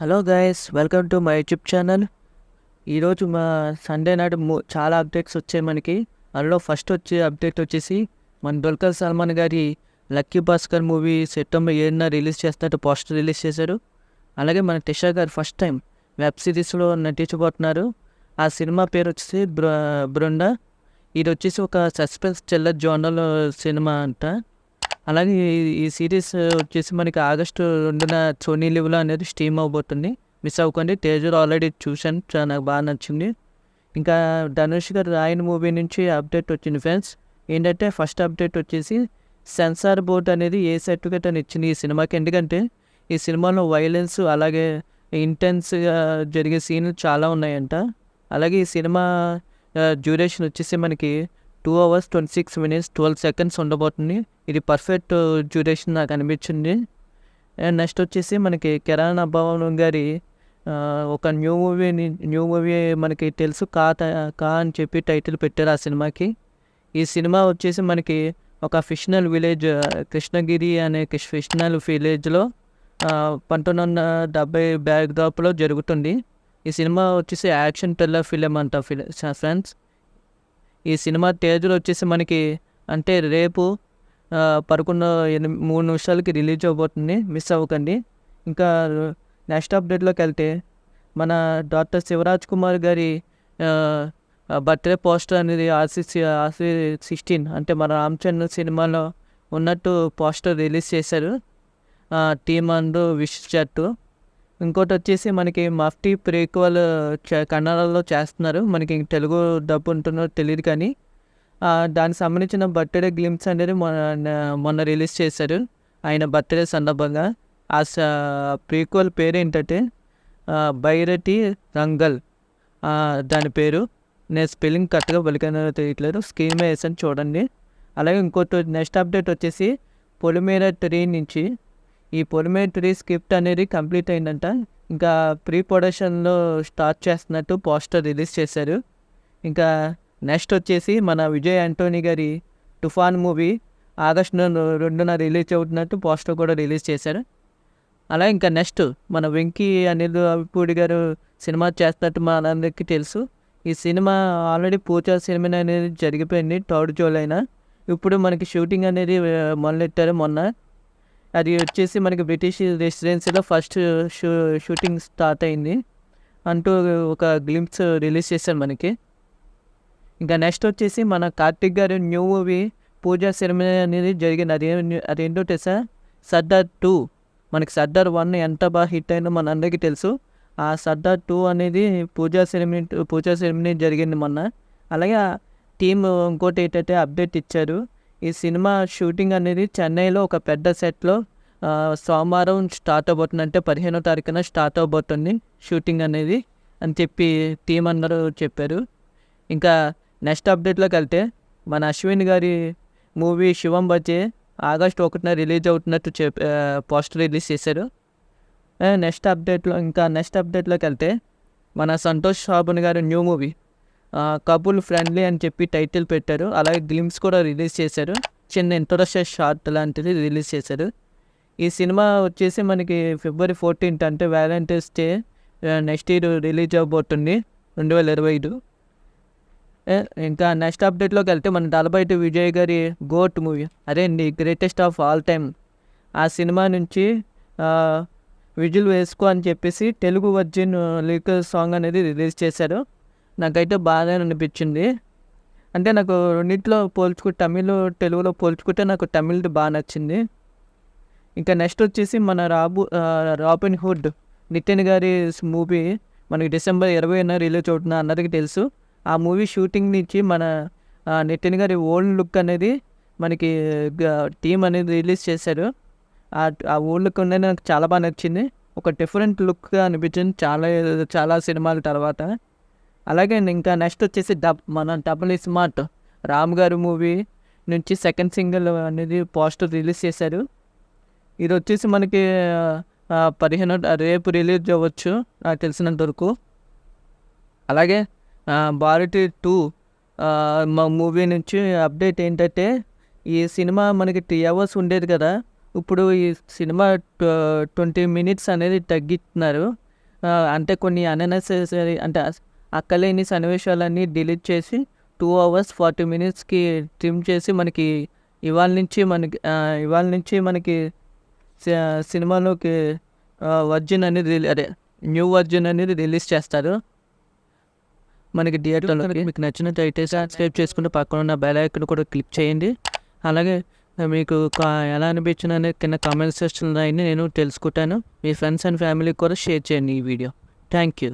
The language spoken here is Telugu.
Hello guys, welcome to my YouTube channel. ఈరోజు మా సండే నాడు చాలా అప్డేట్స్ వచ్చాయి మనకి. అందులో ఫస్ట్ వచ్చే అప్డేట్ వచ్చేసి మన దుల్కర్ సల్మాన్ గారి లక్కీ భాస్కర్ మూవీ సెప్టెంబర్ 7న రిలీజ్ చేస్తున్నట్టు పోస్టర్ రిలీజ్ చేశారు. అలాగే మన టిషా గారు ఫస్ట్ టైం వెబ్ సిరీస్లో నటించబోతున్నారు. ఆ సినిమా పేరు వచ్చేసి బృందా. ఇది వచ్చేసి ఒక సస్పెన్స్ థ్రిల్లర్ జోనల్ సినిమా అంట. అలాగే ఈ సిరీస్ వచ్చేసి మనకి ఆగస్టు 2న సోనీ లివ్లో అనేది స్ట్రీమ్ అవబోతుంది. మిస్ అవ్వకండి. తేజర్ ఆల్రెడీ చూశాను, చాలా నాకు బాగా నచ్చింది. ఇంకా ధనుష్ గారు రాయన్ మూవీ నుంచి అప్డేట్ వచ్చింది ఫ్రెండ్స్. ఏంటంటే ఫస్ట్ అప్డేట్ వచ్చేసి సెన్సార్ బోర్డ్ అనేది ఏ సర్టిఫికేట్ అని ఇచ్చింది ఈ సినిమాకి. ఎందుకంటే ఈ సినిమాలో వైలెన్స్ అలాగే ఇంటెన్స్గా జరిగే సీన్లు చాలా ఉన్నాయంట. అలాగే ఈ సినిమా డ్యూరేషన్ వచ్చేసి మనకి 2 hours 26 minutes 12 seconds ఉండబోతుంది. ఇది పర్ఫెక్ట్ డ్యూరేషన్ నాకు అనిపించింది. అండ్ నెక్స్ట్ వచ్చేసి మనకి కిరణ్ అబ్బవన్ గారి ఒక న్యూ మూవీ మనకి తెలుసు, కా అని చెప్పి టైటిల్ పెట్టారు ఆ సినిమాకి. ఈ సినిమా వచ్చేసి మనకి ఒక ఫిక్షనల్ విలేజ్, కృష్ణగిరి అనే ఫిక్షనల్ విలేజ్లో 1970 బ్యాక్డ్రాప్లో జరుగుతుంది. ఈ సినిమా వచ్చేసి యాక్షన్ థ్రిల్లర్ ఫిలిం అంట ఫ్రెండ్స్. ఈ సినిమా తేజర్ వచ్చేసి మనకి అంటే రేపు 11:03 రిలీజ్ అవబోతుంది. మిస్ అవ్వకండి. ఇంకా నెక్స్ట్ అప్డేట్లోకి వెళ్తే మన డాక్టర్ శివరాజ్ కుమార్ గారి బర్త్డే పోస్టర్ అనేది ఆర్సీ 16 అంటే మన రామచంద్ర సినిమాలో ఉన్నట్టు పోస్టర్ రిలీజ్ చేశారు. టీమ్ అండ్ విష్ చెట్టు. ఇంకోటి వచ్చేసి మనకి మఫ్టీ ప్రీక్వల్ కన్నడలో చేస్తున్నారు. మనకి తెలుగు డబ్బు ఉంటుందో తెలియదు, కానీ దానికి సంబంధించిన బర్త్డే గ్లిమ్స్ అనేది మొన్న రిలీజ్ చేశారు ఆయన బర్త్డే సందర్భంగా. ఆ ప్రీక్వల్ పేరు ఏంటంటే బైరటి రంగల్ దాని పేరు. నేను స్పెల్లింగ్ కరెక్ట్గా పలికనో తెలియట్లేదు, స్క్రీన్ మీద వేసాను చూడండి. అలాగే ఇంకోటి నెక్స్ట్ అప్డేట్ వచ్చేసి పొలిమేర 3 నుంచి ఈ పొలిమేర 3 స్క్రిప్ట్ అనేది కంప్లీట్ అయిందంట. ఇంకా ప్రీ ప్రొడక్షన్లో స్టార్ట్ చేస్తున్నట్టు పోస్టర్ రిలీజ్ చేశారు. ఇంకా నెక్స్ట్ వచ్చేసి మన విజయ్ ఆంటోనీ గారి తుఫాన్ మూవీ ఆగస్టు 2న రిలీజ్ అవుతున్నట్టు పోస్టర్ కూడా రిలీజ్ చేశారు. అలా ఇంకా నెక్స్ట్ మన వెంకీ అనిల్ అవిపూడి గారు సినిమా చేస్తున్నట్టు మా అందరికీ తెలుసు. ఈ సినిమా ఆల్రెడీ పూజా సినిమా అనేది జరిగిపోయింది 3rd Julyన. ఇప్పుడు మనకి షూటింగ్ అనేది మొదలెట్టారు మొన్న. అది వచ్చేసి మనకి బ్రిటిష్ రెసిడెన్సీలో ఫస్ట్ షూటింగ్ స్టార్ట్ అయింది అంటూ ఒక గ్లింప్స్ రిలీజ్ చేశారు మనకి. ఇంకా నెక్స్ట్ వచ్చేసి మన కార్తిక్ గారి న్యూ మూవీ పూజా సెరమనీ అనేది జరిగింది. అదేంటో తెలుసా, సర్దార్ 2. మనకి సర్దార్ 1 ఎంత బాగా హిట్ అయిందో మన అందరికీ తెలుసు. ఆ సర్దార్ 2 అనేది పూజా సెరమనీ జరిగింది మొన్న. అలాగే టీమ్ ఇంకోటి ఏంటంటే అప్డేట్ ఇచ్చారు. ఈ సినిమా షూటింగ్ అనేది చెన్నైలో ఒక పెద్ద సెట్లో సోమవారం స్టార్ట్ అవబోతుంది, అంటే 15వ తారీఖున స్టార్ట్ అవబోతుంది షూటింగ్ అనేది అని చెప్పి టీం అందరూ చెప్పారు. ఇంకా నెక్స్ట్ అప్డేట్లోకి వెళ్తే మన అశ్విన్ గారి మూవీ శివం బచ్చే ఆగస్టు 1న రిలీజ్ అవుతున్నట్టు పోస్టర్ రిలీజ్ చేశారు. నెక్స్ట్ అప్డేట్లోకి వెళ్తే మన సంతోష్ సాబన్ గారి న్యూ మూవీ కపుల్ ఫ్రెండ్లీ అని చెప్పి టైటిల్ పెట్టారు. అలాగే గ్లిమ్స్ కూడా రిలీజ్ చేశారు, చిన్న ఇంట్రొడక్షన్ షార్ట్ లాంటిది రిలీజ్ చేశారు. ఈ సినిమా వచ్చేసి మనకి February 14th అంటే valentine's day next year release అవబోతుంది 2025. ఇంకా నెక్స్ట్ అప్డేట్లోకి వెళ్తే మన దళపతి విజయ్ గారి గోట్ మూవీ, అదే అండి గ్రేటెస్ట్ ఆఫ్ ఆల్ టైమ్. ఆ సినిమా నుంచి విజువల్ వేసుకో అని చెప్పేసి తెలుగు వర్జిన్ లిరిక్ సాంగ్ అనేది రిలీజ్ చేశారు. నాకైతే బాగా అనిపించింది. అంటే నాకు రెండింటిలో తమిళ్ తెలుగులో పోల్చుకుంటే నాకు తమిళ్ది బాగా నచ్చింది. ఇంకా నెక్స్ట్ వచ్చేసి మన రాబిన్ హుడ్ నితిన్ గారి మూవీ మనకి December 20న రిలీజ్ అవుతుంది అందరికీ తెలుసు. ఆ మూవీ షూటింగ్ నుంచి మన నితిన్ గారి ఓల్డ్ లుక్ అనేది మనకి టీమ్ అనేది రిలీజ్ చేశారు. ఆ ఓల్డ్ లుక్ అనేది నాకు చాలా బాగా నచ్చింది. ఒక డిఫరెంట్ లుక్గా అనిపించింది చాలా సినిమాల తర్వాత. అలాగే ఇంకా నెక్స్ట్ వచ్చేసి మన డబుల్ స్మార్ట్ రామ్ గారు మూవీ నుంచి సెకండ్ సింగిల్ అనేది పోస్టర్ రిలీజ్ చేశారు. ఇది వచ్చేసి మనకి 15 రేపు రిలీజ్ అవ్వచ్చు నాకు తెలిసినంత వరకు. అలాగే భారతి 2 మా మూవీ నుంచి అప్డేట్ ఏంటంటే ఈ సినిమా మనకి 3 hours ఉండేది కదా, ఇప్పుడు ఈ సినిమా 20 minutes అనేది తగ్గిస్తున్నారు. అంటే కొన్ని అన్నెసెసరీ అంటే అక్కలేని సన్నివేశాలన్నీ డిలీట్ చేసి 2 hours 40 minutesకి ట్రిమ్ చేసి మనకి ఇవాళ నుంచి మనకి సినిమాలోకి వర్జిన్ అనేది అదే న్యూ వర్జిన్ అనేది రిలీజ్ చేస్తారు మనకి థియేటర్లో. మీకు నచ్చినట్టయితే సబ్స్క్రైబ్ చేసుకుంటే పక్కన ఉన్న బెల్ ఐకాన్ కూడా క్లిక్ చేయండి. అలాగే మీకు ఎలా అనిపించింది అనేది కింద కామెంట్ సెక్షన్లో అయినా నేను తెలుసుకుంటాను. మీ ఫ్రెండ్స్ అండ్ ఫ్యామిలీకి కూడా షేర్ చేయండి ఈ వీడియో. Thank you.